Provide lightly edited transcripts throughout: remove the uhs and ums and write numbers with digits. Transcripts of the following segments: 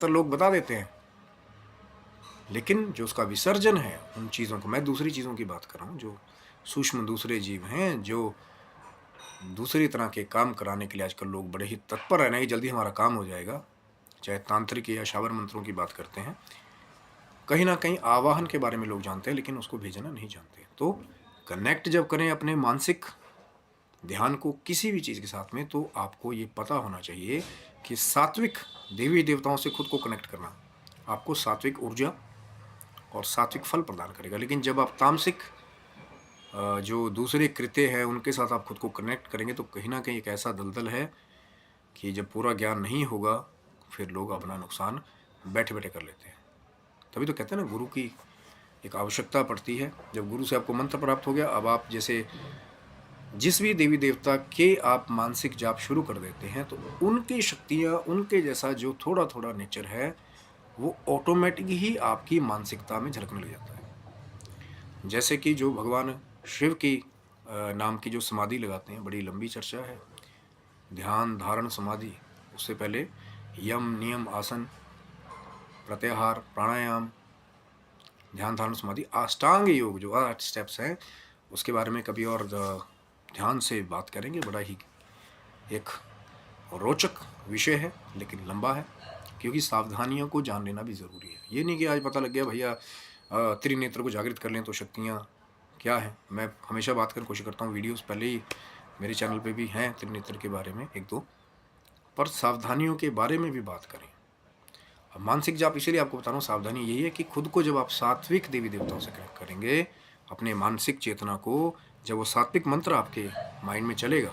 तो लोग बता देते हैं, लेकिन जो उसका विसर्जन है उन चीज़ों को, मैं दूसरी चीज़ों की बात कर रहा हूँ, जो सूक्ष्म दूसरे जीव हैं, जो दूसरी तरह के काम कराने के लिए आजकल लोग बड़े ही तत्पर हैं ना कि जल्दी हमारा काम हो जाएगा, चाहे तांत्रिक या शावर मंत्रों की बात करते हैं। कहीं न कहीं आवाहन के बारे में लोग जानते हैं, लेकिन उसको भेजना नहीं जानते। तो कनेक्ट जब करें अपने मानसिक ध्यान को किसी भी चीज़ के साथ में, तो आपको ये पता होना चाहिए कि सात्विक देवी-देवताओं से खुद को कनेक्ट करना, आपको सात्विक ऊर्जा और सात्विक फल प्रदान करेगा। लेकिन जब आप तामसिक जो दूसरे कृत्य हैं, उनके साथ आप खुद को कनेक्ट करेंगे, तो कहीं न कहीं एक ऐसा दलदल है कि जब पूरा ज्ञान नहीं होगा, फिर लोग अपना नुकसान बैठे-बैठे कर लेते हैं। तभी तो कहते हैं ना, गुरु की एक आवश्यकता पड़ती है। जब गुरु से आपको मंत्र प्राप्त हो गया, अब आप जैसे जिस भी देवी-देवता के आप मानसिक जाप शुरू कर देते हैं, तो उनकी शक्तियाँ, उनके जैसा जो थोड़ा-थोड़ा नेचर है, वो ऑटोमैटिक ही आपकी मानसिकता में झलकने लग जाता है। जैसे कि जो भगवान शिव की नाम की जो समाधि लगाते हैं, बड़ी लंबी चर्चा है। ध्यान, धारण, समाधि, उससे पहले यम, नियम, आसन, प्रत्याहार, प्राणायाम, ध्यान, धारण, समाधि, अष्टांग योग जो 8 स्टेप्स हैं, उसके बारे में कभी और ध्यान से बात करेंगे। बड़ा ही एक रोचक विषय है, लेकिन लंबा है, क्योंकि सावधानियों को जान लेना भी ज़रूरी है। ये नहीं कि आज पता लग गया भैया त्रिनेत्र को जागृत कर लें तो शक्तियाँ क्या हैं। मैं हमेशा बात करने की कोशिश करता हूँ, वीडियोज़ पहले ही मेरे चैनल पे भी हैं त्रिनेत्र के बारे में 1-2, पर सावधानियों के बारे में भी बात करें। अब मानसिक जाप इसीलिए आपको बता रहा हूँ, सावधानी यही है कि खुद को जब आप सात्विक देवी-देवताओं से कनेक्ट करेंगे, अपने मानसिक चेतना को, जब वो सात्विक मंत्र आपके माइंड में चलेगा,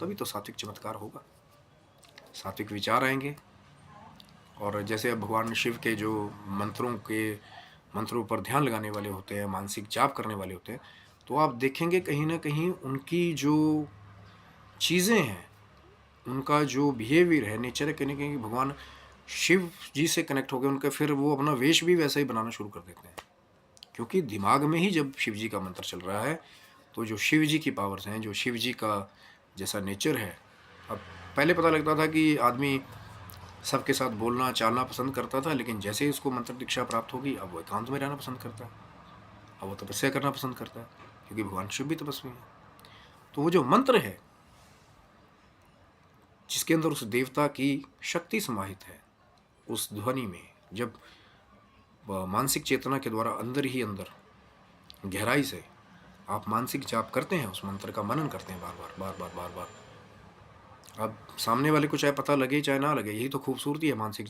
तभी तो सात्विक चमत्कार होगा, सात्विक विचार आएँगे। और जैसे अब भगवान शिव के जो मंत्रों पर ध्यान लगाने वाले होते हैं, मानसिक जाप करने वाले होते हैं, तो आप देखेंगे कहीं न कहीं उनकी जो चीज़ें हैं, उनका जो बिहेवियर है, नेचर है, कहीं न कहीं भगवान शिव जी से कनेक्ट हो गए उनके, फिर वो अपना वेश भी वैसा ही बनाना शुरू कर देते हैं। क्योंकि दिमाग में ही जब शिव जी का मंत्र चल रहा है, तो जो शिव जी की पावर्स हैं, जो शिव जी का जैसा नेचर है, अब पहले पता लगता था कि आदमी सबके साथ बोलना, चालना पसंद करता था, लेकिन जैसे ही उसको मंत्र दीक्षा प्राप्त होगी, अब वो एकांत में रहना पसंद करता है। अब वो तपस्या करना पसंद करता है, क्योंकि भगवान शिव भी तपस्वी हैं। तो वो जो मंत्र है, जिसके अंदर उस देवता की शक्ति समाहित है, उस ध्वनि में जब मानसिक चेतना के द्वारा अंदर ही अंदर गहराई से आप मानसिक जाप करते हैं, उस मंत्र का मनन करते हैं बार-बार, बार-बार, बार-बार। अब सामने वाले को चाहे पता लगे चाहे ना लगे, यही तो खूबसूरती है मानसिक जाप